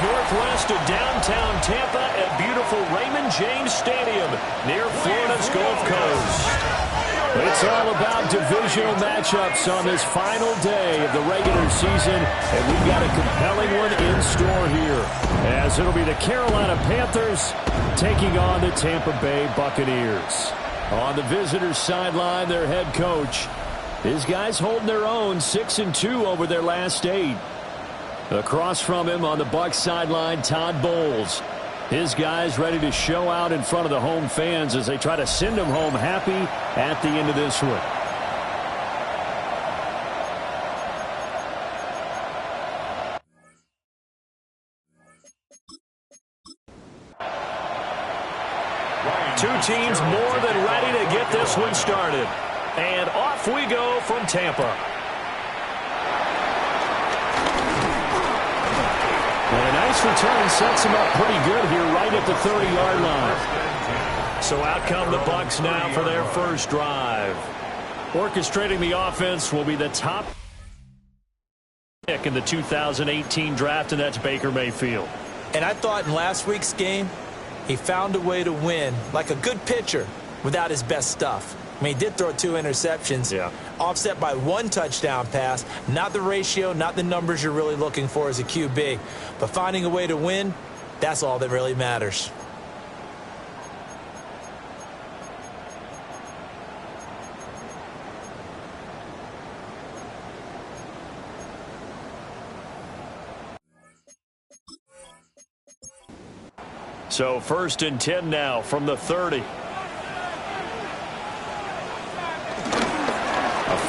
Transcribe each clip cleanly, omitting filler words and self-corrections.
Northwest of downtown Tampa at beautiful Raymond James Stadium near Florida's Gulf Coast. It's all about divisional matchups on this final day of the regular season, and we've got a compelling one in store here, as it'll be the Carolina Panthers taking on the Tampa Bay Buccaneers. On the visitors' sideline, their head coach. His guys holding their own, 6-2 over their last 8. Across from him on the Bucs sideline, Todd Bowles. His guys ready to show out in front of the home fans as they try to send them home happy at the end of this one. Two teams more than ready to get this one started. And off we go from Tampa. And a nice return sets him up pretty good here right at the 30-yard line. So out come the Bucs now for their first drive. Orchestrating the offense will be the top pick in the 2018 draft, and that's Baker Mayfield. And I thought in last week's game, he found a way to win like a good pitcher without his best stuff. I mean, he did throw 2 interceptions, offset by 1 touchdown pass. Not the ratio, not the numbers you're really looking for as a QB. But finding a way to win, that's all that really matters. So 1st and 10 now from the 30.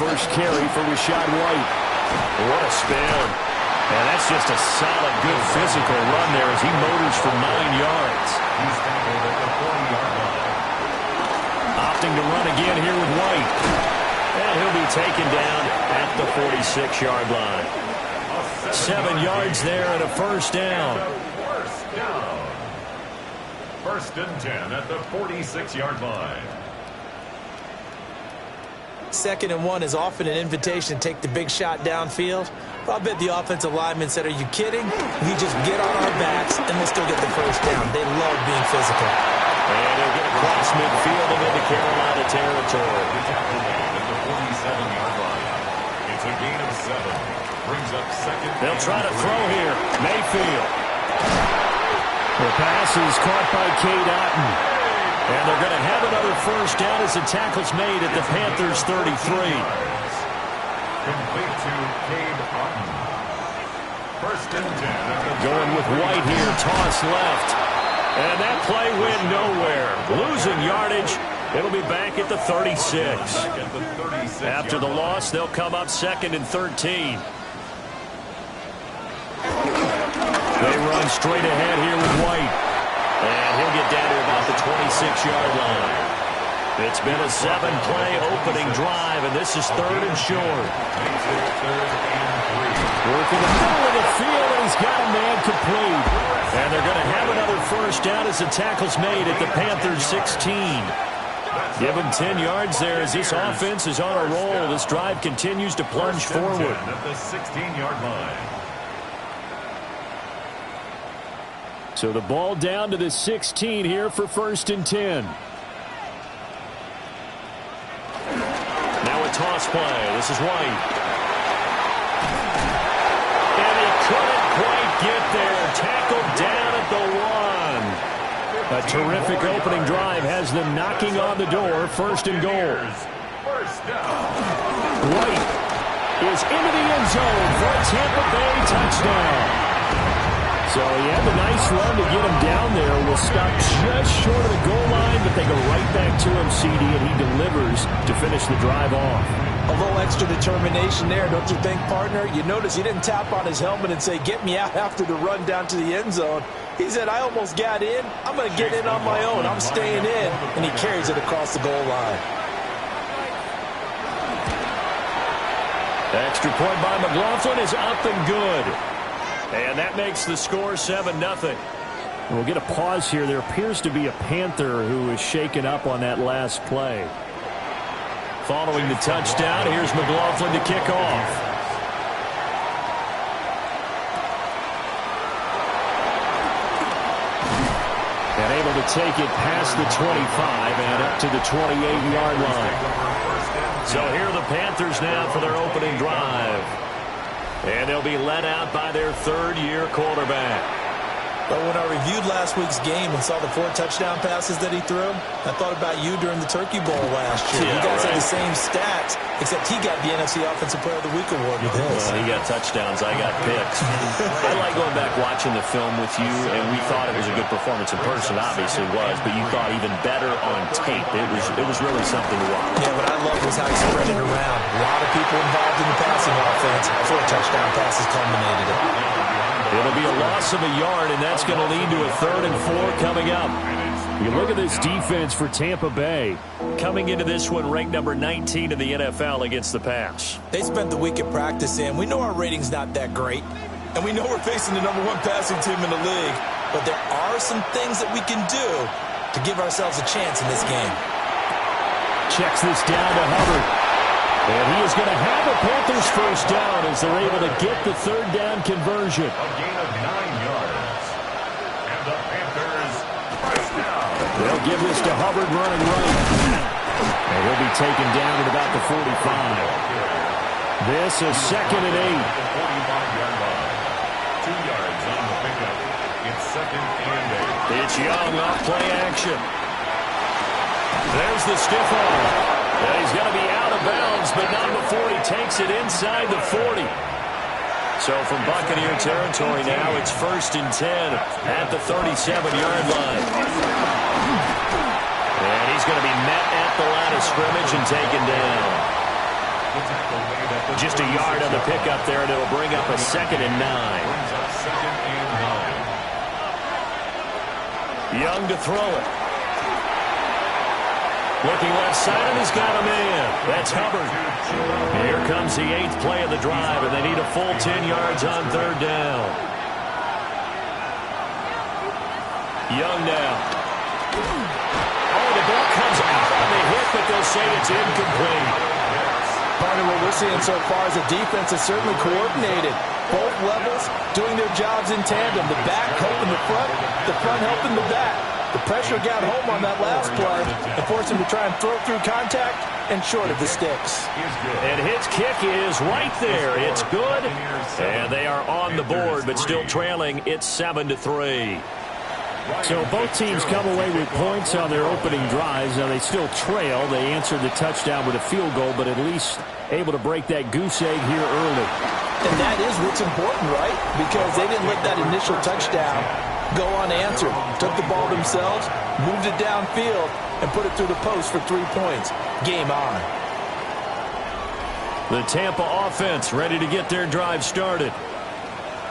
First carry for Rachaad White. What a spin. And that's just a solid, good physical run there as he motors for 9 yards. He's tackled at the 40-yard line. Opting to run again here with White. And he'll be taken down at the 46-yard line. 7 yards there and a first down. First and 10 at the 46-yard line. 2nd and 1 is often an invitation to take the big shot downfield. But I bet the offensive lineman said, are you kidding? We just get on our backs and we'll still get the first down. They love being physical. And he'll get across midfield and into Carolina territory. At the 47-yard line. It's a gain of 7. Brings up 2nd. They'll try to throw here. Mayfield. The pass is caught by Cade Otton. And they're going to have another first down as the tackle's made at the Panthers' 33. Complete to Cade Otton. First and 10. Going with White here, toss left. And that play went nowhere. Losing yardage. It'll be back at the 36. After the loss, they'll come up 2nd and 13. They run straight ahead here with White. And he'll get down to about the 26-yard line. It's been a 7-play opening drive, and this is 3rd and short. Working the middle of the field, and he's got a man complete. And they're going to have another first down as the tackle's made at the Panthers' 16. Give him 10 yards there as this offense is on a roll. This drive continues to plunge forward. At the 16-yard line. So the ball down to the 16 here for 1st and 10. Now a toss play. This is White. And he couldn't quite get there. Tackled down at the 1. A terrific opening drive has them knocking on the door. 1st and goal. White is into the end zone for a Tampa Bay touchdown. So he had the nice run to get him down there. Will stop just short of the goal line but they go right back to him, CD, and he delivers to finish the drive off. A little extra determination there, don't you think, partner? You notice he didn't tap on his helmet and say, get me out after the run down to the end zone. He said, I almost got in. I'm going to get in on my own. I'm staying in. And he carries it across the goal line. The extra point by McLaughlin is up and good. And that makes the score 7-0. We'll get a pause here. There appears to be a Panther who is shaken up on that last play. Following the touchdown, here's McLaughlin to kick off. And able to take it past the 25 and up to the 28-yard line. So here are the Panthers now for their opening drive. And they'll be led out by their third-year quarterback. But when I reviewed last week's game and saw the 4 touchdown passes that he threw, I thought about you during the Turkey Bowl last year. Yeah, you guys right. had the same stats, except he got the NFC Offensive Player of the Week award with his. Well, he got touchdowns. I got picks. I like going back watching the film with you, and we thought it was a good performance in person. Obviously was, but you thought even better on tape. It was really something to watch. Yeah, what I loved was how he spread it around. A lot of people involved in the passing offense. 4 touchdown passes culminated it. It'll be a loss of a yard, and that's going to lead to a 3rd and 4 coming up. You look at this defense for Tampa Bay. Coming into this one, ranked number 19 in the NFL against the pass. They spent the week at practice in. We know our rating's not that great, and we know we're facing the #1 passing team in the league. But there are some things that we can do to give ourselves a chance in this game. Checks this down to Hubbard. And he is going to have a Panthers first down as they're able to get the 3rd down conversion. A gain of 9 yards. And the Panthers first down. They'll give this to Hubbard running right. And he'll be taken down at about the 45. This is 2nd and 8. 45-yard line. 2 yards on the pickup. It's 2nd and 8. It's Young off play action. There's the stiff arm. And he's going to be out of bounds, but not before he takes it inside the 40. So from Buccaneer territory now, it's 1st and 10 at the 37-yard line. And he's going to be met at the line of scrimmage and taken down. Just a yard on the pickup there, and it'll bring up a 2nd and 9. Young to throw it. Looking left side, and he's got a man. That's Hubbard. Here comes the 8th play of the drive, and they need a full 10 yards on 3rd down. Young now. Oh, the ball comes out on the hit, but they'll say it's incomplete. Part of what we're seeing so far is the defense is certainly coordinated. Both levels doing their jobs in tandem. The back helping the front helping the back. The pressure got home on that last play and forced him to try and throw through contact and short of the sticks. And his kick is right there. It's good. And they are on the board, but still trailing. It's 7-3. So both teams come away with points on their opening drives. Now they still trail. They answered the touchdown with a field goal, but at least able to break that goose egg here early. And that is what's important, right? Because they didn't let that initial touchdown go unanswered. Took the ball themselves, moved it downfield, and put it through the post for 3 points. Game on. The Tampa offense ready to get their drive started.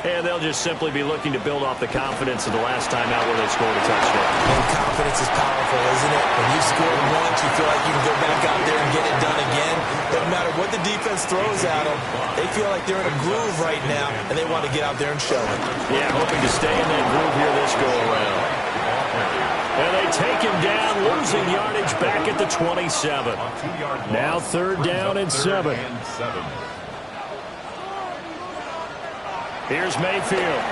And they'll just simply be looking to build off the confidence of the last time out where they scored a touchdown. And confidence is powerful, isn't it? When you've scored once, you feel like you can go back out there and get it done again. Doesn't matter what the defense throws at them. They feel like they're in a groove right now, and they want to get out there and show it. Yeah, hoping to stay in that groove here this go-around. And they take him down, losing yardage back at the 27. Now 3rd down and 7. Here's Mayfield.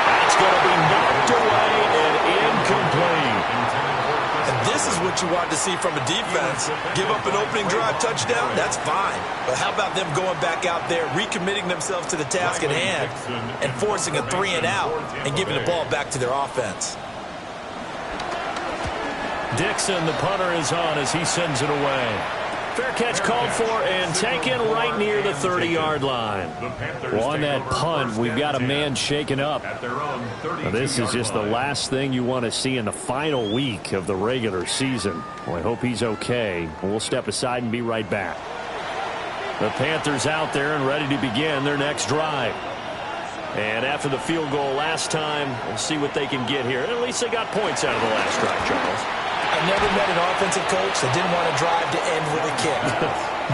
That's going to be knocked away and incomplete. And this is what you want to see from a defense. Give up an opening drive touchdown, that's fine. But how about them going back out there, recommitting themselves to the task at hand, and forcing a 3 and out and giving the ball back to their offense. Dixon, the punter, is on as he sends it away. Fair catch called for and taken right near the 30-yard line. Well, on that punt, we've got a man shaken up. Now, this is just the last thing you want to see in the final week of the regular season. Well, I hope he's okay. We'll step aside and be right back. The Panthers out there and ready to begin their next drive. And after the field goal last time, we'll see what they can get here. At least they got points out of the last drive, Charles. I've never met an offensive coach that didn't want to drive to end with a kick.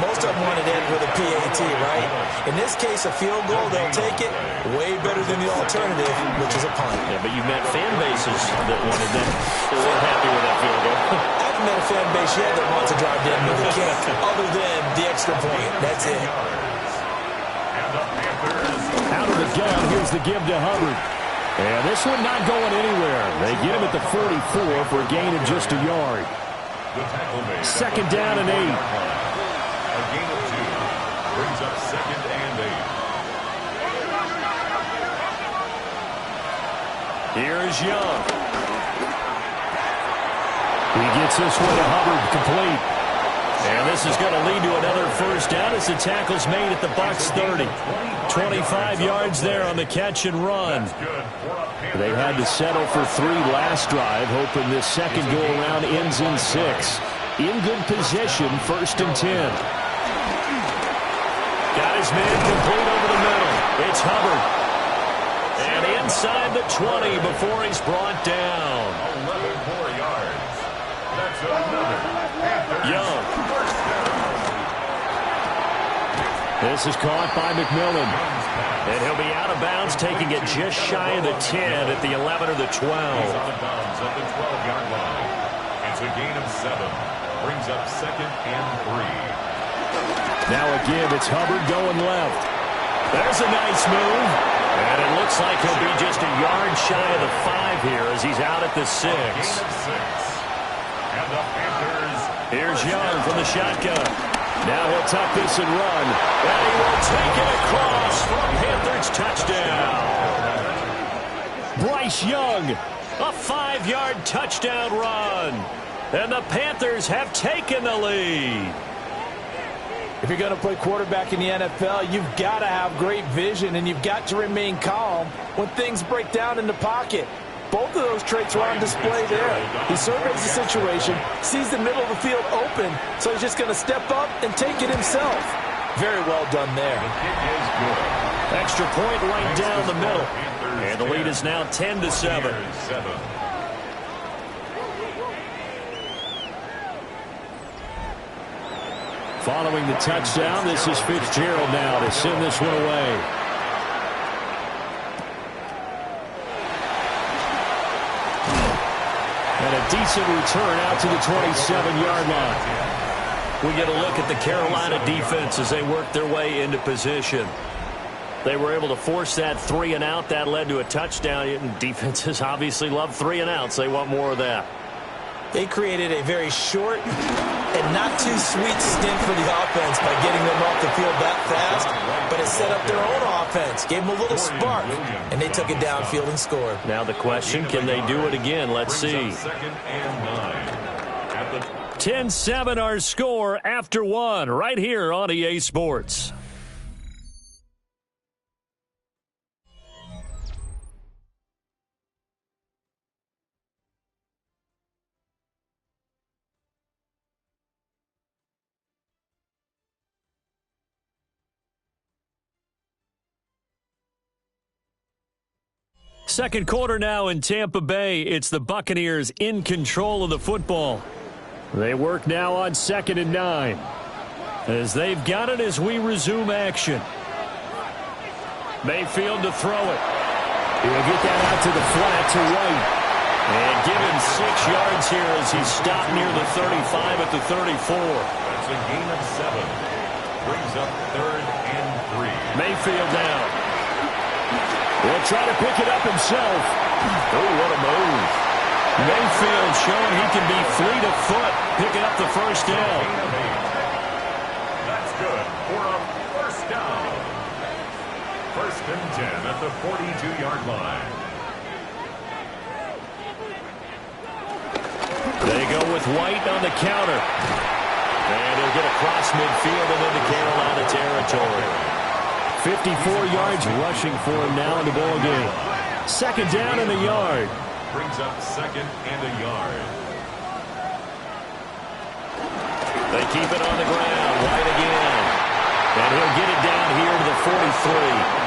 Most of them want to end with a PAT, right? In this case, a field goal, they'll take it way better than the alternative, which is a punt. Yeah, but you've met fan bases that wanted that. They weren't happy with that field goal. I haven't met a fan base yet that wants to drive to end with a kick, other than the extra point. That's it. Out of the gun, here's the give to Hubbard. And this one not going anywhere. They get him at the 44 for a gain of just a yard. Second down and 8. A gain of 2 brings up second and 8. Here's Young. He gets this one to Hubbard, complete. And this is going to lead to another first down as the tackle's made at the Bucs 30. 25 yards there on the catch and run. They had to settle for 3 last drive, hoping this second go-around ends in 6. In good position, first and 10. Got his man complete over the middle. It's Hubbard. And inside the 20 before he's brought down. 11 more yards. That's another Young. This is caught by McMillan. And he'll be out of bounds, taking it just shy of the 10 at the 11 or the 12. He's out of bounds at the 12-yard line. It's a gain of 7. Brings up second and 3. Now again, it's Hubbard going left. There's a nice move. And it looks like he'll be just a yard shy of the 5 here as he's out at the 6. Gain of 6. And the Panthers. Here's Young from the shotgun. Now he'll tuck this and run. And he will take it across for a Panthers touchdown. Bryce Young, a 5-yard touchdown run. And the Panthers have taken the lead. If you're going to play quarterback in the NFL, you've got to have great vision, and you've got to remain calm when things break down in the pocket. Both of those traits are on display there. He surveys the situation, sees the middle of the field open, so he's just going to step up and take it himself. Very well done there. Extra point right down the middle. And the lead is now 10-7. Following the touchdown, this is Fitzgerald now to send this one away. And a decent return out to the 27-yard line. We get a look at the Carolina defense as they work their way into position. They were able to force that 3-and-out. That led to a touchdown. And defenses obviously love 3-and-outs. They want more of that. They created a very short and not too sweet stint for the offense by getting them off the field that fast, but it set up their own offense, gave them a little spark, and they took it downfield and scored. Now the question, can they do it again? Let's see. 10-7 our score after 1 right here on EA Sports. Second quarter now in Tampa Bay. It's the Buccaneers in control of the football. They work now on 2nd and 9. As they've got it as we resume action. Mayfield to throw it. He'll get that out to the flat to White. And give him 6 yards here as he's stopped near the 35 at the 34. That's a gain of 7. Brings up 3rd and 3. Mayfield now. He'll try to pick it up himself. Oh, what a move. Mayfield showing he can be fleet of foot, picking up the first down. That's good for a first down. 1st and 10 at the 42-yard line. They go with White on the counter. And he'll get across midfield and into Carolina territory. 54 yards rushing for him now in the ball game. Second down and a yard. Brings up second and a yard. They keep it on the ground. White again. And he'll get it down here to the 43.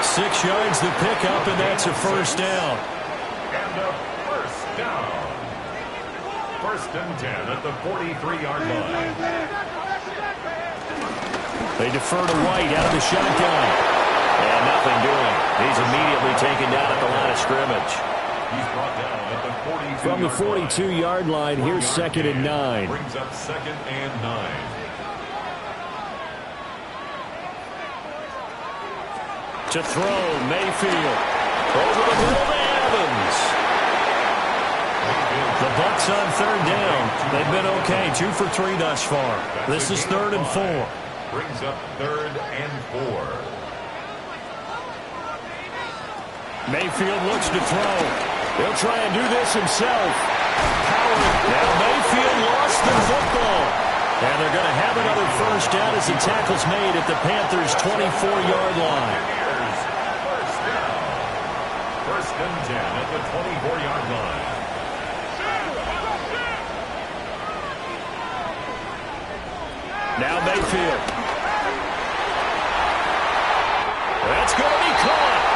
6 yards to pick up, and that's a first down. And a first down. First and 10 at the 43-yard line. They defer to White out of the shotgun. And nothing doing. He's immediately taken down at the line of scrimmage. He's brought down at the 42-yard From the 42-yard line, here's second and 9. Brings up second and 9. To throw, Mayfield. Over the middle to Evans. The Bucs on third down. They've been okay, 2 for 3 thus far. This is third and 4. Brings up third and 4. Mayfield looks to throw. He'll try and do this himself. Power. Now Mayfield lost the football. And they're going to have another first down as the tackle's made at the Panthers' 24-yard line. First down. First and 10 at the 24-yard line. Now Mayfield. That's going to be caught.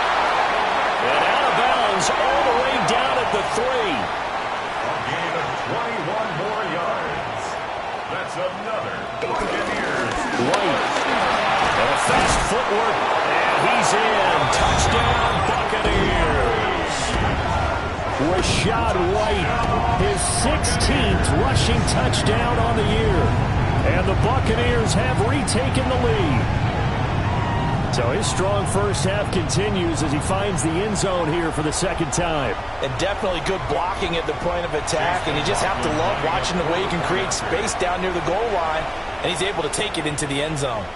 And out of bounds all the way down at the 3. A gain of 21 more yards. That's another Buccaneers. White. And a fast footwork. And he's in. Touchdown, Buccaneers. Rashad White, his 16th rushing touchdown on the year. And the Buccaneers have retaken the lead. So his strong first half continues as he finds the end zone here for the second time. And definitely good blocking at the point of attack. And you just have to love watching the way he can create space down near the goal line. And he's able to take it into the end zone.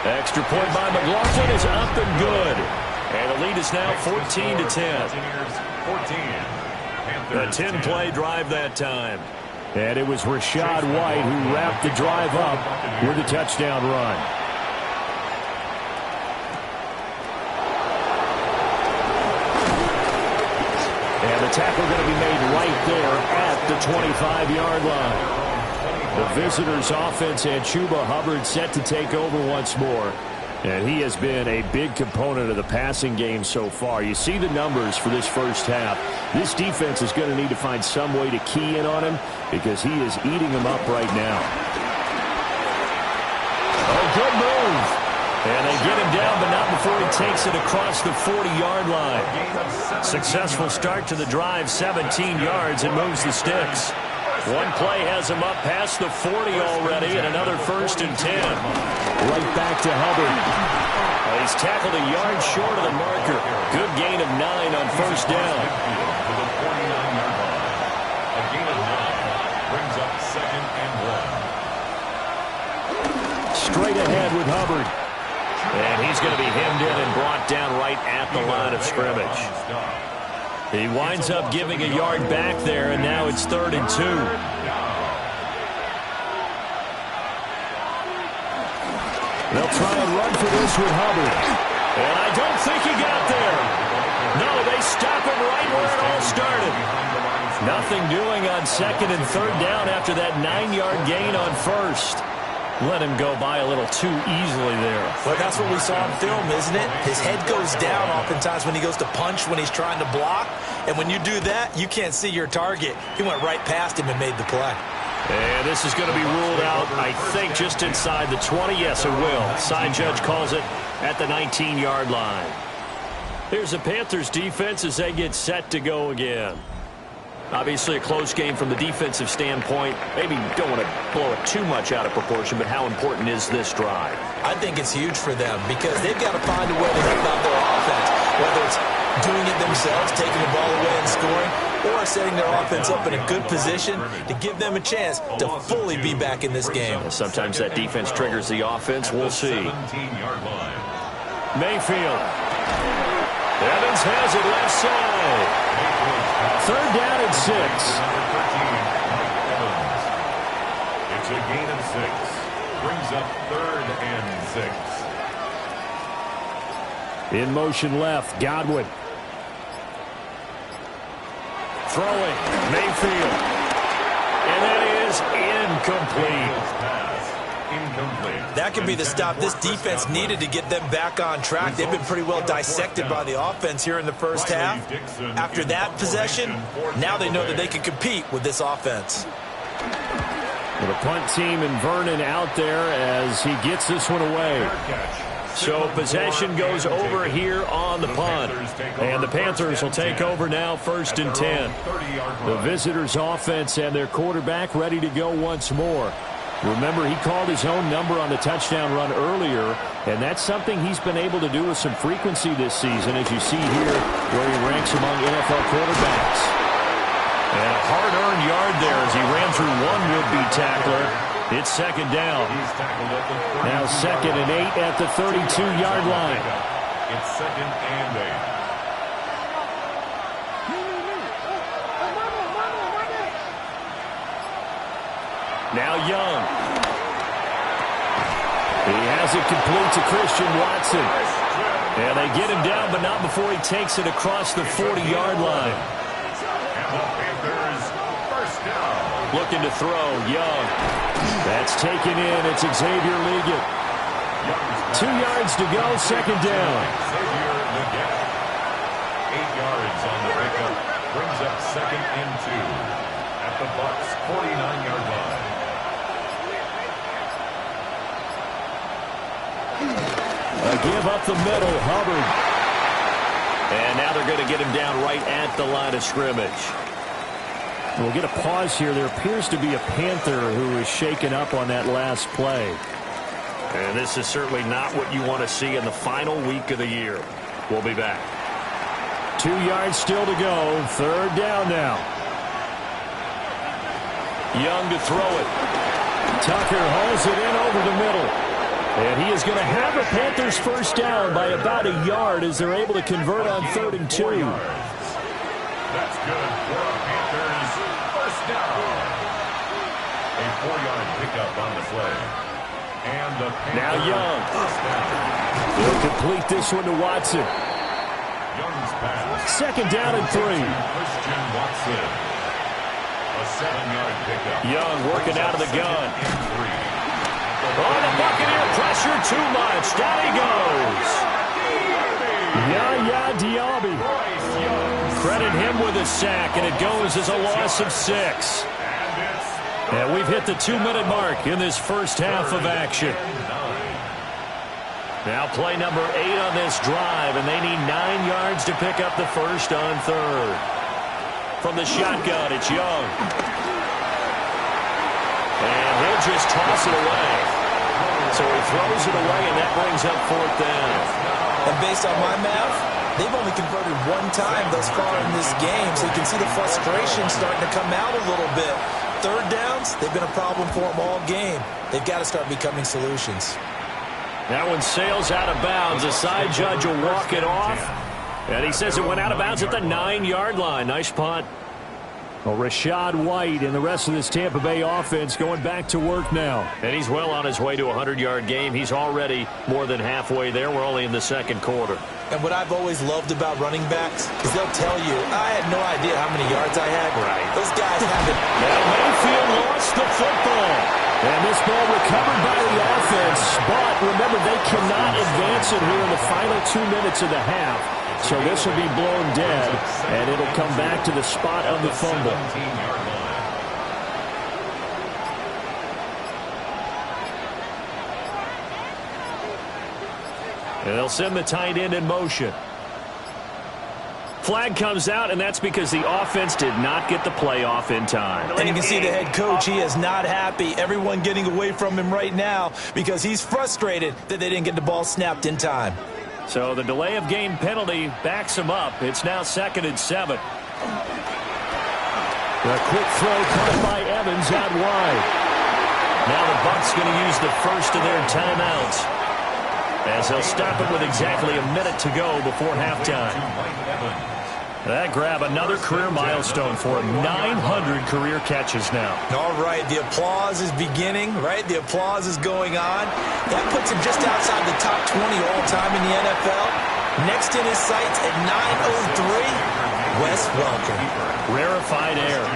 Extra point by McLaughlin is up and good. And the lead is now 14-10. 14. A 10-play drive that time. And it was Rashad White who wrapped the drive up with a touchdown run. And the tackle going to be made right there at the 25-yard line. The visitors' offense and Chuba Hubbard set to take over once more. And he has been a big component of the passing game so far. You see the numbers for this first half. This defense is going to need to find some way to key in on him because he is eating them up right now. Oh, good move. And they get him down, but not before he takes it across the 40-yard line. Successful start to the drive, 17 yards, and moves the sticks. One play has him up past the 40 already, and another first and 10. Right back to Hubbard. He's tackled a yard short of the marker. Good gain of 9 on first down. A gain of 9 brings up second and 1. Straight ahead with Hubbard. And he's going to be hemmed in and brought down right at the line of scrimmage. He winds up giving a yard back there, and now it's third and 2. They'll try and run for this with Hubbard. And I don't think he got there. No, they stop him right where it all started. Nothing doing on second and third down after that 9-yard gain on first. Let him go by a little too easily there. Well, that's what we saw on film, isn't it? His head goes down oftentimes when he goes to punch, when he's trying to block. And when you do that, you can't see your target. He went right past him and made the play. And this is going to be ruled out, I think, just inside the 20. Yes, it will. Side judge calls it at the 19-yard line. Here's the Panthers defense as they get set to go again. Obviously a close game from the defensive standpoint. Maybe don't want to blow it too much out of proportion, but how important is this drive? I think it's huge for them because they've got to find a way to help out their offense, whether it's doing it themselves, taking the ball away and scoring, or setting their offense up in a good position to give them a chance to fully be back in this game. Sometimes that defense triggers the offense. We'll see. 17-yard line. Mayfield. Evans has it left side. Third down and 6. It's a gain of 6. Brings up 3rd and 6. In motion left, Godwin. Throwing, Mayfield. And that is incomplete. That could be the stop this defense needed to get them back on track. They've been pretty well dissected by the offense here in the first half. After that possession, now they know that they can compete with this offense. Well, the punt team and Vernon out there as he gets this one away. So possession goes over here on the punt. And the Panthers will take over now, 1st and 10. The visitors' offense and their quarterback ready to go once more. Remember, he called his own number on the touchdown run earlier, and that's something he's been able to do with some frequency this season, as you see here where he ranks among NFL quarterbacks. And a hard-earned yard there as he ran through one would-be tackler. It's 2nd down. Now 2nd and 8 at the 32-yard line. It's 2nd and 8. Now Young. He has it complete to Christian Watson. And they get him down, but not before he takes it across the 40-yard line. And the Panthers first down. Looking to throw, Young. That's taken in. It's Xavier Legette. 2 yards to go, 2nd down. Xavier Legette. 8 yards on the pickup. Brings up 2nd and 2 at the Bucs' 49-yard line. A give up the middle, Hubbard. And now they're going to get him down right at the line of scrimmage. We'll get a pause here. There appears to be a Panther who is shaken up on that last play. And this is certainly not what you want to see in the final week of the year. We'll be back. 2 yards still to go. 3rd down now. Young to throw it. Tucker hauls it in over the middle. And he is going to have a Panthers first down by about a yard as they're able to convert on 3rd and 2. That's good for a Panthers first down. A 4-yard pickup on the play. And the Panthers now Young. First down. He'll complete this one to Watson. Young's pass. 2nd down and 3. Christian Watson. A 7-yard pickup. Young working out of the gun. And 3. Oh, the Buccaneer pressure too much. Down he goes. Yaya Diaby. Credit him with a sack, and it goes as a loss of 6. And we've hit the 2-minute mark in this first half of action. Now play number 8 on this drive, and they need 9 yards to pick up the first on 3rd. From the shotgun, it's Young. And he'll just toss it away. So he throws it away, and that brings up 4th down. And based on my math, they've only converted 1 time thus far in this game, so you can see the frustration starting to come out a little bit. 3rd downs, they've been a problem for them all game. They've got to start becoming solutions. That one sails out of bounds. A side judge will walk it off. And he says it went out of bounds at the 9-yard line. Nice punt. Well, Rachaad White and the rest of this Tampa Bay offense going back to work now. And he's well on his way to a 100-yard game. He's already more than halfway there. We're only in the 2nd quarter. And what I've always loved about running backs is they'll tell you, I had no idea how many yards I had. Right. Those guys haven't. Now Mayfield lost the football. And this ball recovered by the offense. But remember, they cannot advance it here in the final 2 minutes of the half. So this will be blown dead, and it'll come back to the spot of the fumble. And they'll send the tight end in motion. Flag comes out, and that's because the offense did not get the play off in time. And you can see the head coach, he is not happy. Everyone getting away from him right now because he's frustrated that they didn't get the ball snapped in time. So the delay of game penalty backs him up. It's now 2nd and 7. A quick throw caught by Evans out wide. Now the Bucs going to use the first of their timeouts, as they'll stop it with exactly a minute to go before halftime. That grab another career milestone for him. 900 career catches now. All right, the applause is beginning, right? The applause is going on. That puts him just outside the top 20 all-time in the NFL. Next in his sights at 903, Wes Welker. Rarefied air.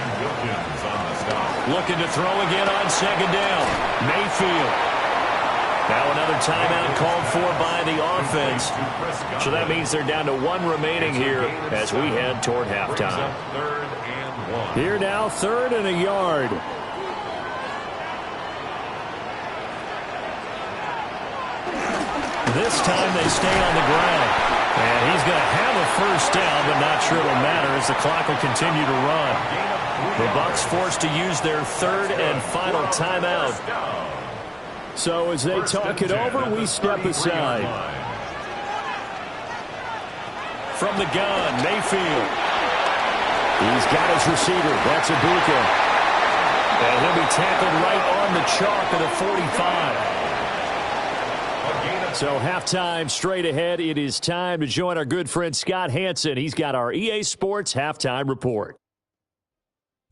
Looking to throw again on second down. Mayfield. Now another timeout called for by the offense. So that means they're down to one remaining here as we head toward halftime. Here now, 3rd and a yard. This time they stay on the ground. And he's going to have a first down, but not sure it'll matter as the clock will continue to run. The Bucs forced to use their 3rd and final timeout. So as they talk it over, we step aside. From the gun, Mayfield. He's got his receiver. That's Ibuka. And he'll be tackled right on the chalk of the 45. So halftime straight ahead. It is time to join our good friend Scott Hansen. He's got our EA Sports halftime report.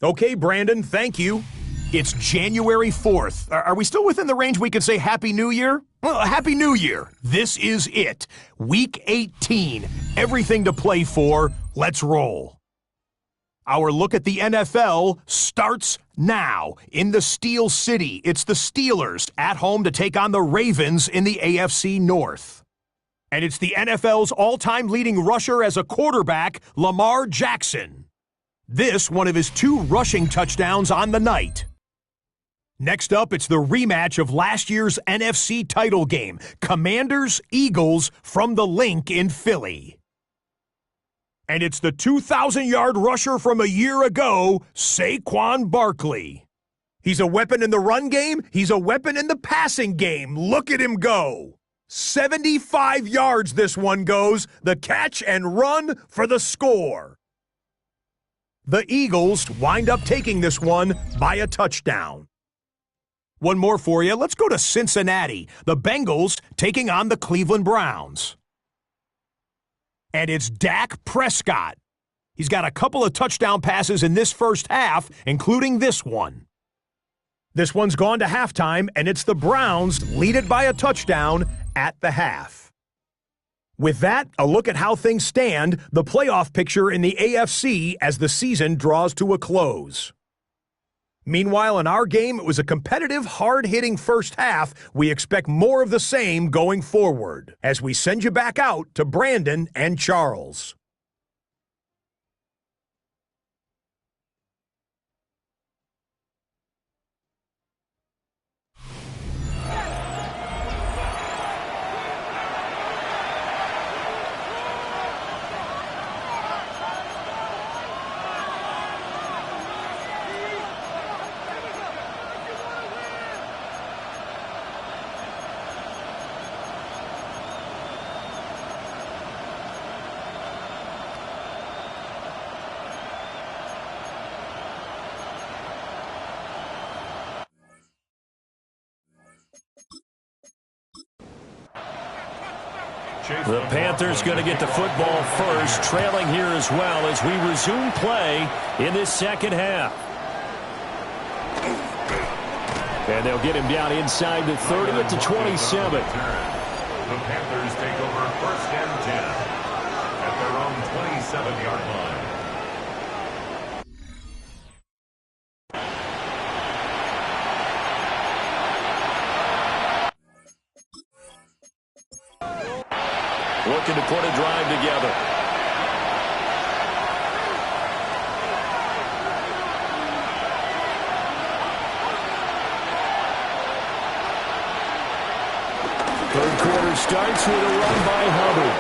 Okay, Brandon, thank you. It's January 4th. Are we still within the range we could say Happy New Year? Well, Happy New Year. This is it. Week 18. Everything to play for. Let's roll. Our look at the NFL starts now. In the Steel City, it's the Steelers at home to take on the Ravens in the AFC North. And it's the NFL's all-time leading rusher as a quarterback, Lamar Jackson. This one of his 2 rushing touchdowns on the night. Next up, it's the rematch of last year's NFC title game, Commanders-Eagles from the Link in Philly. And it's the 2,000-yard rusher from a year ago, Saquon Barkley. He's a weapon in the run game. He's a weapon in the passing game. Look at him go. 75 yards this one goes. The catch and run for the score. The Eagles wind up taking this one by a touchdown. One more for you. Let's go to Cincinnati. The Bengals taking on the Cleveland Browns. And it's Dak Prescott. He's got a couple of touchdown passes in this first half, including this one. This one's gone to halftime, and it's the Browns lead it by a touchdown at the half. With that, a look at how things stand, the playoff picture in the AFC as the season draws to a close. Meanwhile, in our game, it was a competitive, hard-hitting first half. We expect more of the same going forward as we send you back out to Brandon and Charles. The Panthers going to get the football first, trailing here as well as we resume play in this second half. And they'll get him down inside the 30 at the 27. The Panthers take over 1st and 10 at their own 27-yard line. Looking to put a drive together. Third quarter starts with a run by Hubbard.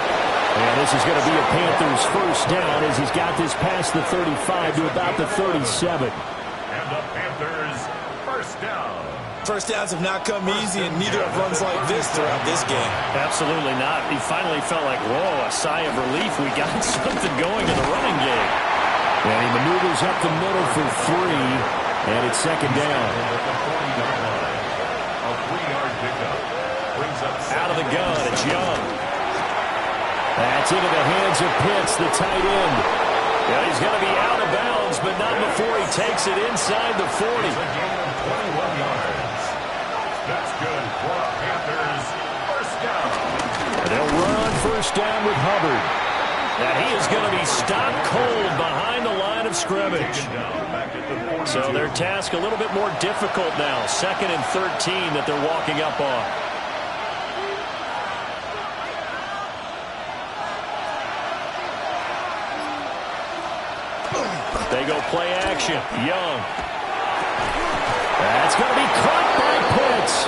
And this is going to be a Panthers first down as he's got this past the 35 to about the 37. And the Panthers first down. First downs have not come easy, and neither have runs like this throughout this game. Absolutely not. He finally felt like, whoa, a sigh of relief. We got something going in the running game. And he maneuvers up the middle for 3, and it's second down. A 3-yard pickup brings up out of the gun. It's Young. That's into the hands of Pitts, the tight end. Yeah, he's going to be out of bounds, but not before he takes it inside the 40. 21 yards. That's good for Panthers. First down. They'll run on first down with Hubbard. And he is going to be stopped cold behind the line of scrimmage. So their task a little bit more difficult now. 2nd and 13 that they're walking up on. They go play action. Young. That's going to be caught by Pitts.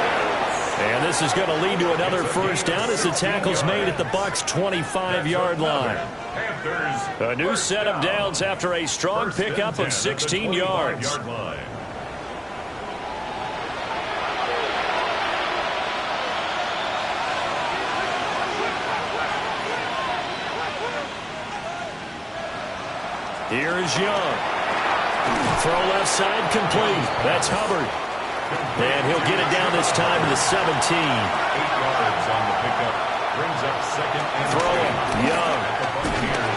And this is going to lead to another first down as the tackle's made at the Bucs' 25-yard line. A new set of downs after a strong pickup of 16 yards. Here is Young. Throw left side complete. That's Hubbard. And he'll get it down this time to the 17. 8 yards on the pickup. Brings up 2nd and throwing. Young.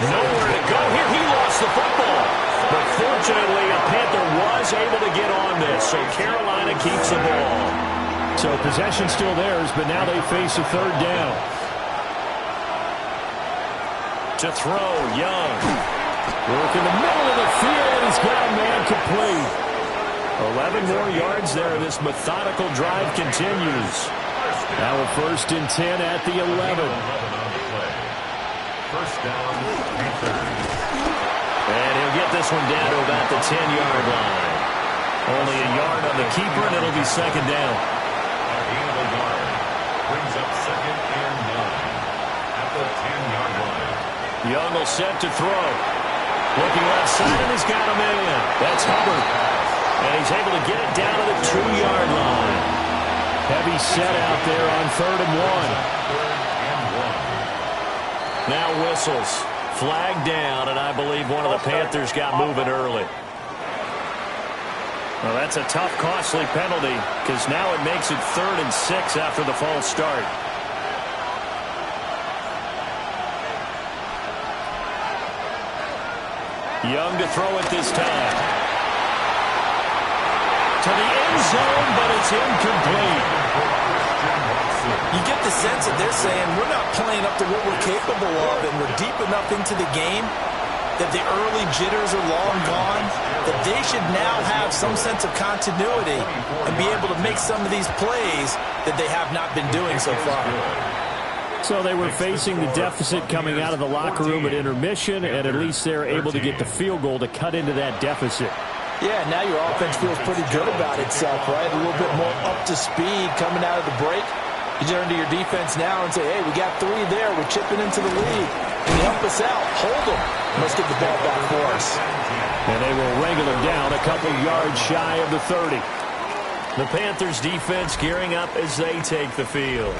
Nowhere to go here. He lost the football. But fortunately, a Panther was able to get on this. So Carolina keeps the ball. So possession still theirs, but now they face a 3rd down. To throw, Young. Work in the middle of the field, and he's got a man complete. 11 more yards there. This methodical drive continues. Now a 1st and 10 at the 11. First down, and he'll get this one down to about the 10-yard line. Only a yard on the keeper, and it'll be 2nd down. A gain of a yard. Brings up 2nd and 9 at the 10-yard line. Young will set to throw. Looking left side, and he's got him in. That's Hubbard. And he's able to get it down to the 2-yard line. Heavy set out there on 3rd and 1. Now whistles. Flag down, and I believe one of the Panthers got moving early. Well, that's a tough, costly penalty, because now it makes it 3rd and 6 after the false start. Young to throw it this time. To the end zone, but it's incomplete. You get the sense that they're saying we're not playing up to what we're capable of, and we're deep enough into the game that the early jitters are long gone, that they should now have some sense of continuity and be able to make some of these plays that they have not been doing so far. So they were facing the deficit coming out of the locker room at intermission, and at least they're able to get the field goal to cut into that deficit. Yeah, now your offense feels pretty good about itself, right? A little bit more up to speed coming out of the break. You turn to your defense now and say, hey, we got 3 there. We're chipping into the lead. Can you help us out? Hold them. Let's get the ball back for us. And they will wrangle him down a couple yards shy of the 30. The Panthers defense gearing up as they take the field.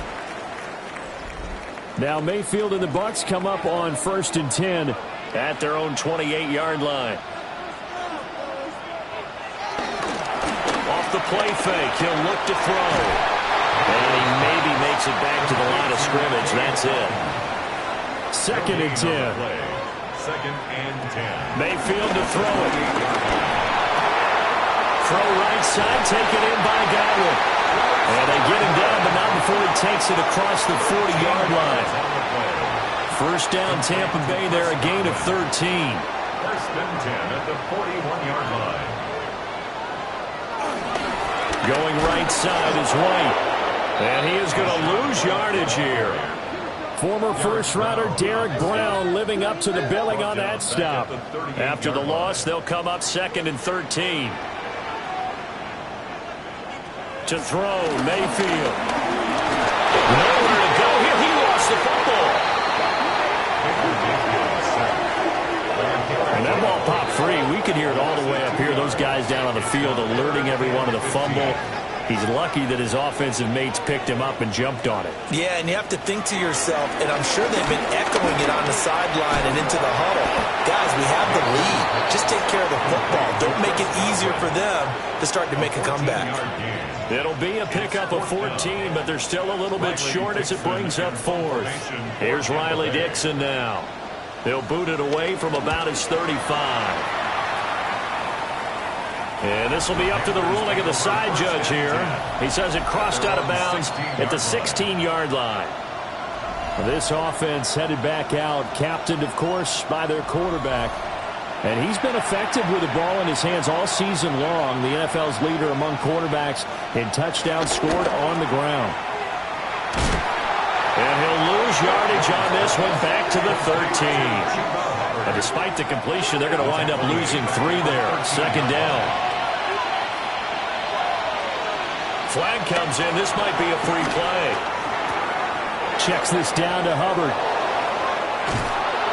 Now Mayfield and the Bucs come up on 1st and 10 at their own 28-yard line. Off the play fake, he'll look to throw. And he maybe makes it back to the line of scrimmage. That's it. 2nd and 10. 2nd and 10. Mayfield to throw it. Throw right side, taken in by Godwin. And they get him down, but not before he takes it across the 40-yard line. First down, Tampa Bay there, a gain of 13. 1st and 10 at the 41-yard line. Going right side is White. And he is going to lose yardage here. Former first-rounder Derek Brown living up to the billing on that stop. After the loss, they'll come up 2nd and 13. To throw, Mayfield. Nowhere to go here. He lost the football. And that ball popped free. We could hear it all the way up here. Those guys down on the field alerting everyone of the fumble. He's lucky that his offensive mates picked him up and jumped on it. Yeah, and you have to think to yourself, and I'm sure they've been echoing it on the sideline and into the huddle. Guys, we have the lead. Just take care of the football. Don't make it easier for them to start to make a comeback. It'll be a pickup of 14, but they're still a little bit short as it brings up 4th. Here's Riley Dixon now. They'll boot it away from about his 35. And this will be up to the ruling of the side judge here. He says it crossed out of bounds at the 16-yard line. This offense headed back out, captained, of course, by their quarterback. And he's been effective with the ball in his hands all season long. The NFL's leader among quarterbacks in touchdowns scored on the ground. And he'll lose yardage on this one back to the 13. And despite the completion, they're going to wind up losing 3 there. Second down. Flag comes in. This might be a free play. Checks this down to Hubbard.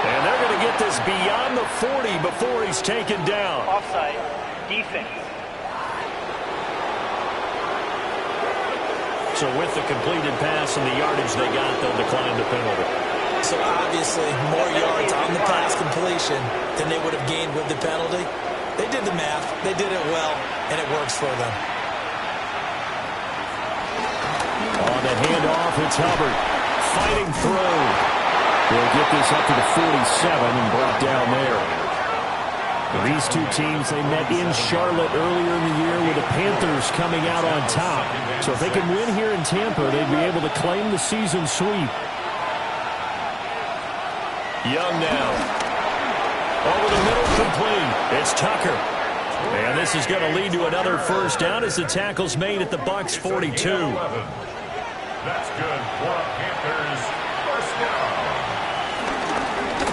And they're going to get this beyond the 40 before he's taken down. Offside. Defense. So with the completed pass and the yardage they got, they'll decline the penalty. So obviously more yards on the pass completion than they would have gained with the penalty. They did the math. They did it well, and it works for them. On the handoff, it's Hubbard fighting through. They'll get this up to the 47 and brought down there. These two teams, they met in Charlotte earlier in the year with the Panthers coming out on top. So if they can win here in Tampa, they'd be able to claim the season sweep. Young now. Over the middle, complete. It's Tucker. And this is going to lead to another first down as the tackle's made at the Bucs 42. That's good for Panthers. First down.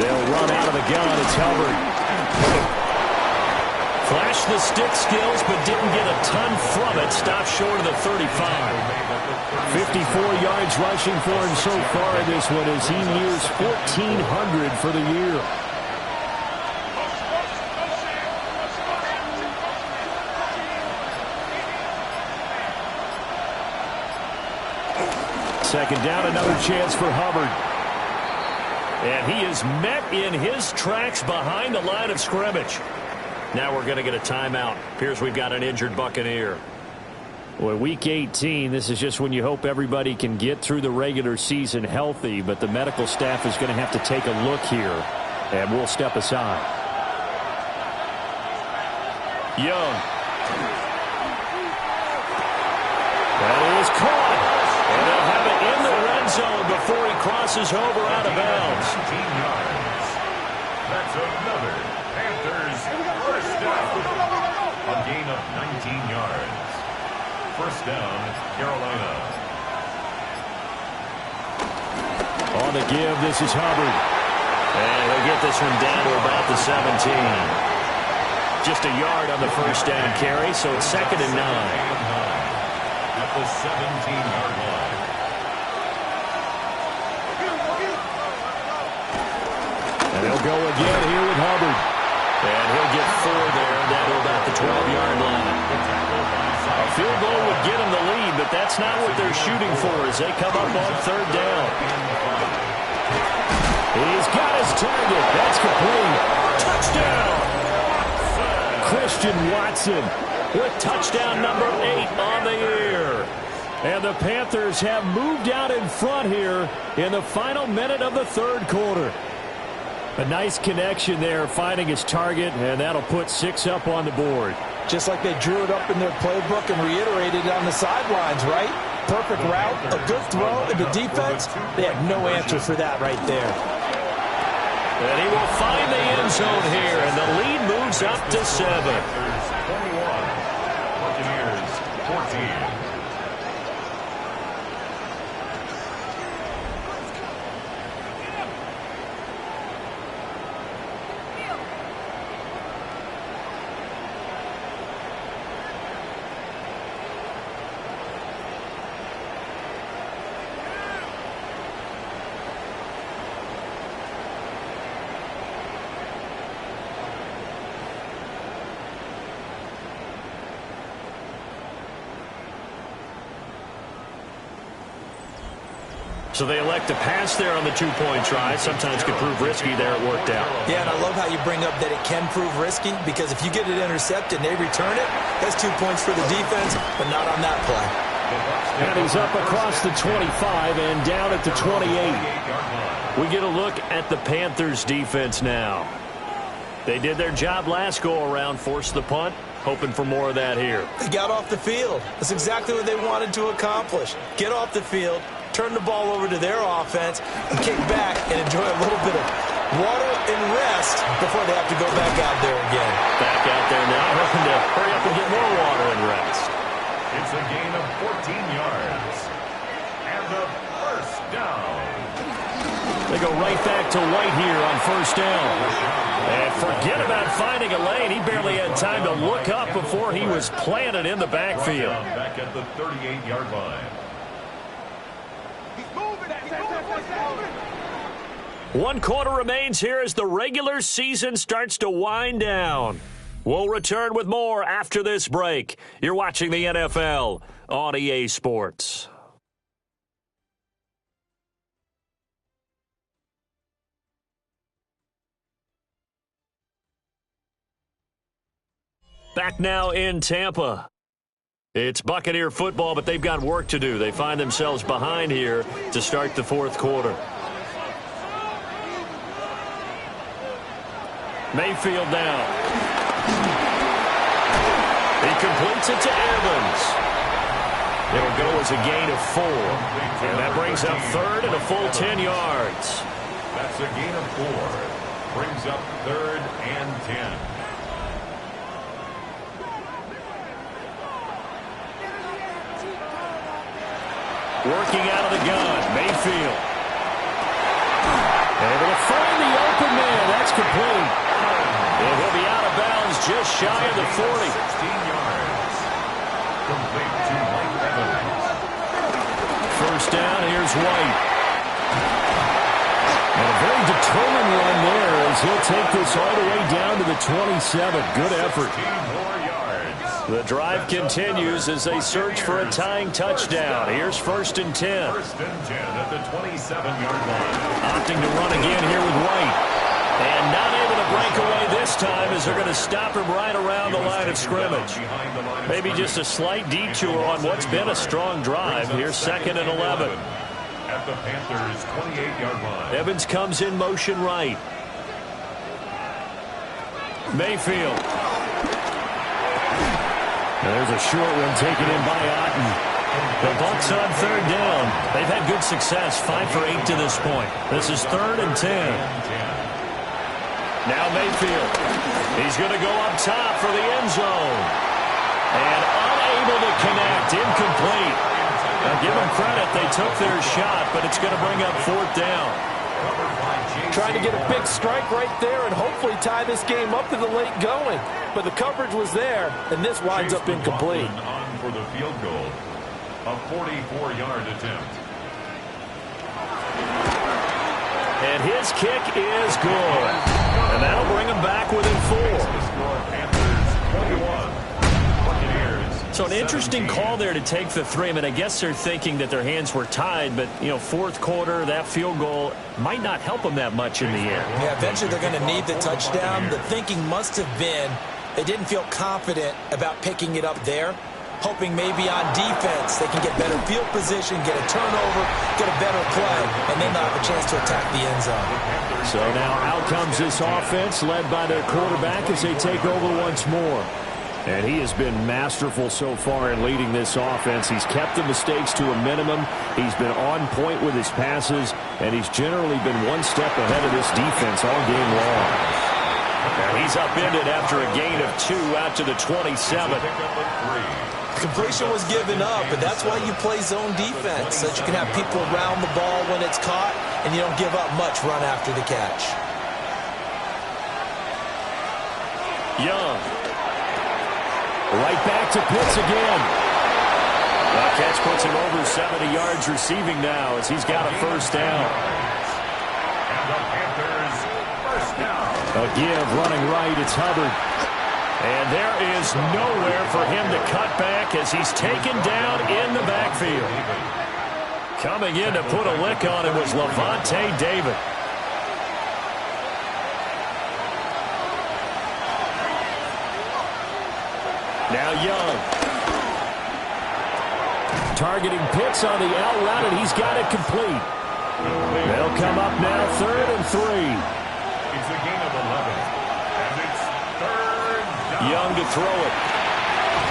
They'll run out of the gun. It's Hubbard. Flashed the stick skills, but didn't get a ton from it. Stopped short of the 35. 54 yards rushing for him so far in this one as he nears 1,400 for the year. Second down, another chance for Hubbard. And he is met in his tracks behind the line of scrimmage. Now we're going to get a timeout. Appears we've got an injured Buccaneer. Well, Week 18, this is just when you hope everybody can get through the regular season healthy, but the medical staff is going to have to take a look here, and we'll step aside. Young. That is caught. And they'll have it in the red zone before he crosses over out of bounds. 19 yards. That's another Panthers first down. A gain of 19 yards. First down, Carolina. On the give, this is Hubbard. And he'll get this one down to about the 17. Just a yard on the first down carry, so it's 2nd and 9. At the 17-yard line. And they'll go again here with Hubbard. And he'll get 4 there, down to about the 12-yard line. A field goal would get him the lead, but that's not what they're shooting for as they come up on 3rd down. He's got his target. That's complete. Touchdown! Christian Watson with touchdown number 8 on the year. And the Panthers have moved out in front here in the final minute of the 3rd quarter. A nice connection there, finding his target, and that'll put 6 up on the board. Just like they drew it up in their playbook and reiterated it on the sidelines, right? Perfect route, a good throw, and the defense, they have no answer for that right there. And he will find the end zone here, and the lead moves up to 7. 21. Buccaneers 14. So they elect to pass there on the 2-point try. Sometimes could prove risky there. It worked out. Yeah, and I love how you bring up that it can prove risky because if you get it intercepted and they return it, that's 2 points for the defense, but not on that play. And he's up across the 25 and down at the 28. We get a look at the Panthers defense now. They did their job last go-around, forced the punt, hoping for more of that here. They got off the field. That's exactly what they wanted to accomplish. Get off the field, turn the ball over to their offense, and kick back and enjoy a little bit of water and rest before they have to go back out there again. Back out there now, hoping to hurry up and get more water and rest. It's a gain of 14 yards. And the first down. They go right back to White here on first down. And forget about finding a lane. He barely had time to look up before he was planted in the backfield. Back at the 38-yard line. One quarter remains here as the regular season starts to wind down. We'll return with more after this break. You're watching the NFL on EA Sports. Back now in Tampa. It's Buccaneer football, but they've got work to do. They find themselves behind here to start the fourth quarter. Mayfield now. He completes it to Evans. It'll go as a gain of 4. And that brings up third and a full 10 yards. That's a gain of 4. Brings up third and 10. Working out of the gun, Mayfield. Able to find the open man. That's complete. And he'll be out of bounds just shy of the 40. 16 yards. Complete to Mike Evans. First down, here's White. And a very determined run there as he'll take this all the way down to the 27. Good effort. 16 more yards. The drive continues as they search for a tying touchdown. Here's first and 10. First and 10 at the 27-yard line. Opting to run again here with White. And not able to break away this time as they're going to stop him right around the line of scrimmage. Maybe just a slight detour on what's been a strong drive. Here's second and 11. At the Panthers' 28-yard line. Evans comes in motion right. Mayfield. There's a short one taken in by Otten. The Bucs on third down. They've had good success, 5 for 8 to this point. This is third and 10. Now Mayfield. He's going to go up top for the end zone. And unable to connect. Incomplete. Now give them credit. They took their shot, but it's going to bring up fourth down. Trying to get a big strike right there and hopefully tie this game up in the late going. But the coverage was there, and this winds up incomplete. On for the field goal. A 44-yard attempt. And his kick is good. And that'll bring him back within 4. The score, Panthers 21. Buccaneers. So an interesting call there to take the 3. I mean, I guess they're thinking that their hands were tied, but, you know, fourth quarter, that field goal might not help them that much in the end. Yeah, eventually they're going to need the touchdown. The thinking must have been they didn't feel confident about picking it up there, hoping maybe on defense they can get better field position, get a turnover, get a better play, and then they'll have a chance to attack the end zone. So now out comes this offense led by their quarterback as they take over once more. And he has been masterful so far in leading this offense. He's kept the mistakes to a minimum. He's been on point with his passes, and he's generally been one step ahead of this defense all game long. And he's upended after a gain of 2 out to the 27. Completion was given up, but that's why you play zone defense, so that you can have people around the ball when it's caught, and you don't give up much run after the catch. Young. Right back to Pitts again. That catch puts him over 70 yards receiving now as he's got a first down. And the Panthers first down. A give running right, it's Hubbard. And there is nowhere for him to cut back as he's taken down in the backfield. Coming in to put a lick on him was Levante David. Now Young. Targeting Pitts on the out route, and he's got it complete. They'll come up now 3rd and 3. It's a gain of 11. And it's 3rd down. Young to throw it.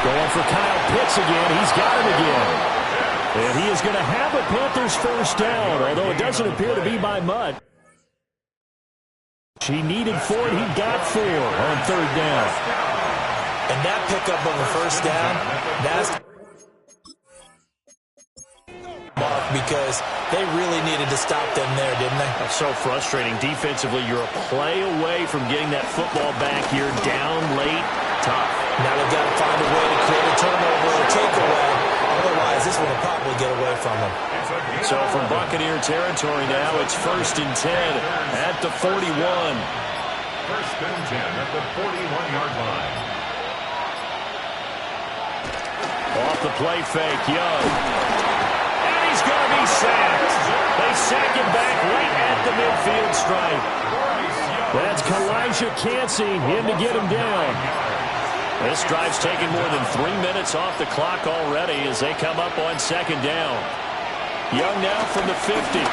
Going for Kyle Pitts again. He's got him again. And he is going to have a Panthers first down, although it doesn't appear to be by much. He needed 4, and he got 4 on 3rd down. And that pickup of a first down, that's because they really needed to stop them there, didn't they? That's so frustrating. Defensively, you're a play away from getting that football back here down late. Tough. Now they've got to find a way to create a turnover or takeaway. Otherwise, this one will probably get away from them. So from Buccaneer territory now, it's 1st and 10 at the 41. 1st and 10 at the 41-yard line. Off the play fake, Young. And he's going to be sacked. They sack him back right at the midfield stripe. That's Kalijah Cansey in to get him down. This drive's taken more than 3 minutes off the clock already as they come up on 2nd down. Young now from the 50. And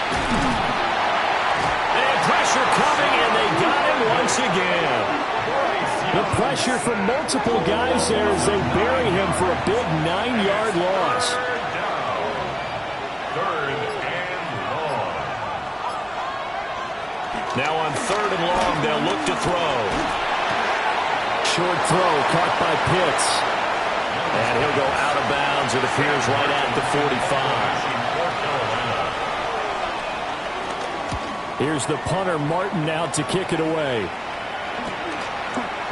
pressure coming, and they got him once again. The pressure from multiple guys there as they bury him for a big 9-yard loss. 3rd and long. Now on 3rd and long, they'll look to throw. Short throw caught by Pitts. And he'll go out of bounds. It appears right at the 45. Here's the punter, Martin, out to kick it away.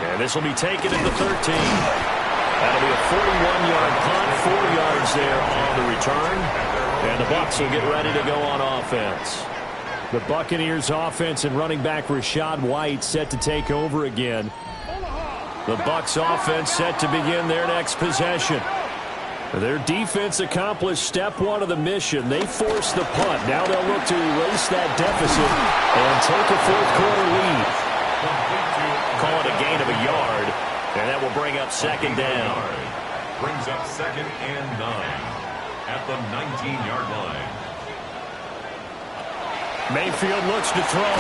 And this will be taken at the 13. That'll be a 41-yard punt, 4 yards there on the return. And the Bucs will get ready to go on offense. The Buccaneers offense and running back Rachaad White set to take over again. The Bucs offense set to begin their next possession. Their defense accomplished step 1 of the mission. They forced the punt. Now they'll look to erase that deficit and take a 4th quarter lead. Call it a gain of a yard, and that will bring up 2nd down. Brings up 2nd and 9 at the 19-yard line. Mayfield looks to throw.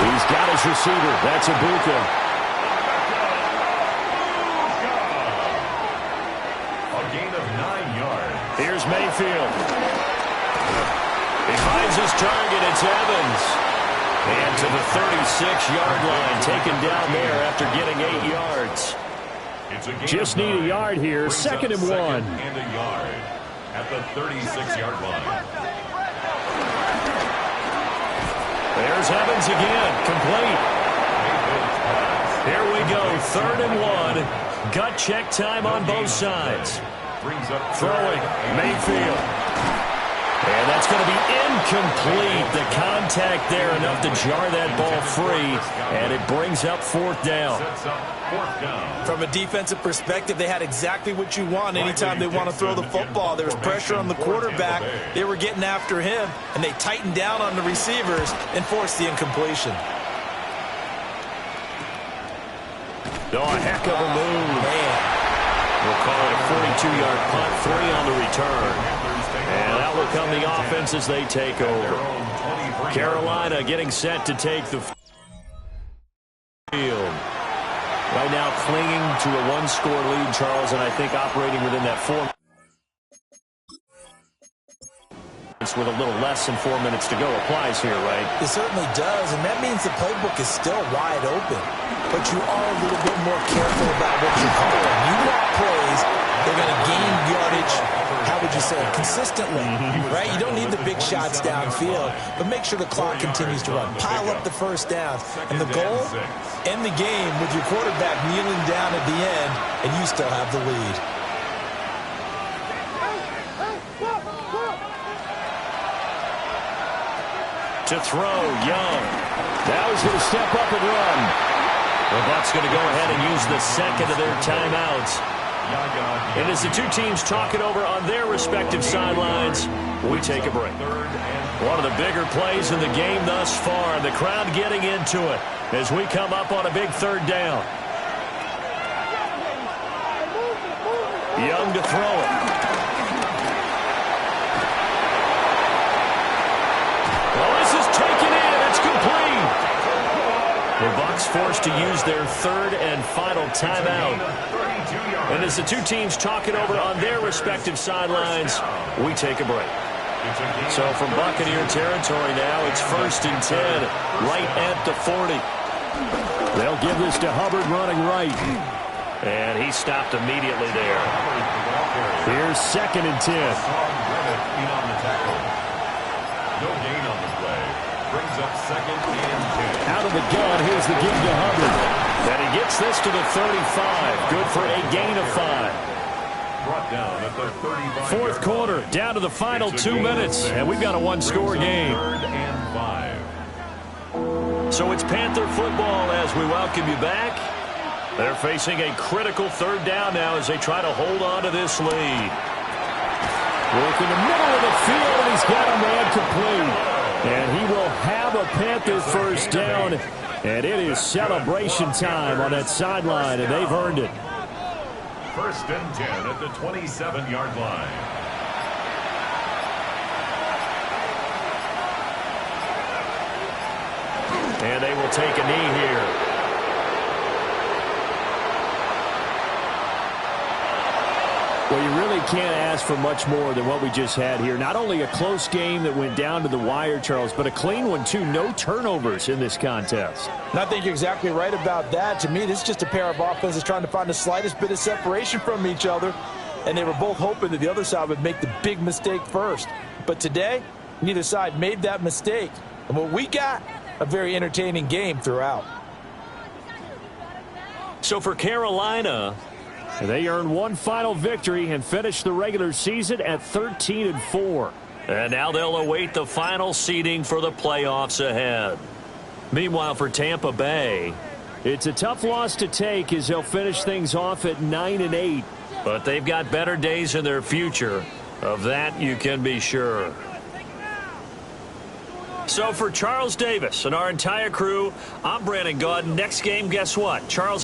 He's got his receiver. That's Ibuka. Here's Mayfield. He finds his target. It's Evans. And to the 36-yard line, taken down there after getting 8 yards. Just need a yard here. 2nd and 1. And a yard at the 36-yard line. There's Evans again. Complete. Here we go. 3rd and 1. Gut check time on both sides. Throwing, Mayfield. And that's going to be incomplete. The contact there enough to jar that ball free, and it brings up 4th down. From a defensive perspective, they had exactly what you want anytime they want to throw the football. There was pressure on the quarterback. They were getting after him, and they tightened down on the receivers and forced the incompletion. Oh, a heck of a move. Man. We'll call it a 42-yard punt, 3 on the return. And out will come the offense as they take over. Carolina getting set to take the field. Right now clinging to a 1-score lead, Charles, and I think operating within that 4 with a little less than 4 minutes to go applies here, right? It certainly does, and that means the playbook is still wide open. But you are a little bit more careful about what you call them. You want plays, they're going to gain yardage, how would you say, consistently, right? You don't need the big shots downfield, but make sure the clock continues to run. Pile up the first downs. And the goal, end the game with your quarterback kneeling down at the end, and you still have the lead. To throw, Young. Now he's going to step up and run. The Bucs going to go ahead and use the 2nd of their timeouts. And as the two teams talk it over on their respective sidelines, we take a break. One of the bigger plays in the game thus far. The crowd getting into it as we come up on a big 3rd down. Young to throw it. is forced to use their third and final timeout. And as the two teams talk it over on their respective sidelines, we take a break. So from Buccaneer territory now, it's 1st and 10, right at the 40. They'll give this to Hubbard running right. And he stopped immediately there. Here's 2nd and 10. No gain on the play. Brings up 2nd and 10. Out of the gun, here's the give to Hubbard. And he gets this to the 35. Good for a gain of 5. Brought down at the 35. Fourth quarter, down to the final 2 minutes, and we've got a one-score game. 3rd and 5. So it's Panther football as we welcome you back. They're facing a critical 3rd down now as they try to hold on to this lead. Work in the middle of the field, and he's got a man complete. And he will have a Panther first down, and it is celebration time on that sideline, and they've earned it. 1st and 10 at the 27-yard line. And they will take a knee here. Well, you really can't ask for much more than what we just had here. Not only a close game that went down to the wire, Charles, but a clean one, too. No turnovers in this contest. And I think you're exactly right about that. To me, this is just a pair of offenses trying to find the slightest bit of separation from each other. And they were both hoping that the other side would make the big mistake first. But today, neither side made that mistake. And what we got, a very entertaining game throughout. So for Carolina, they earn one final victory and finish the regular season at 13-4. And now they'll await the final seeding for the playoffs ahead. Meanwhile, for Tampa Bay, it's a tough loss to take as they'll finish things off at 9-8. But they've got better days in their future. Of that, you can be sure. So for Charles Davis and our entire crew, I'm Brandon Gaudin. Next game, guess what? Charles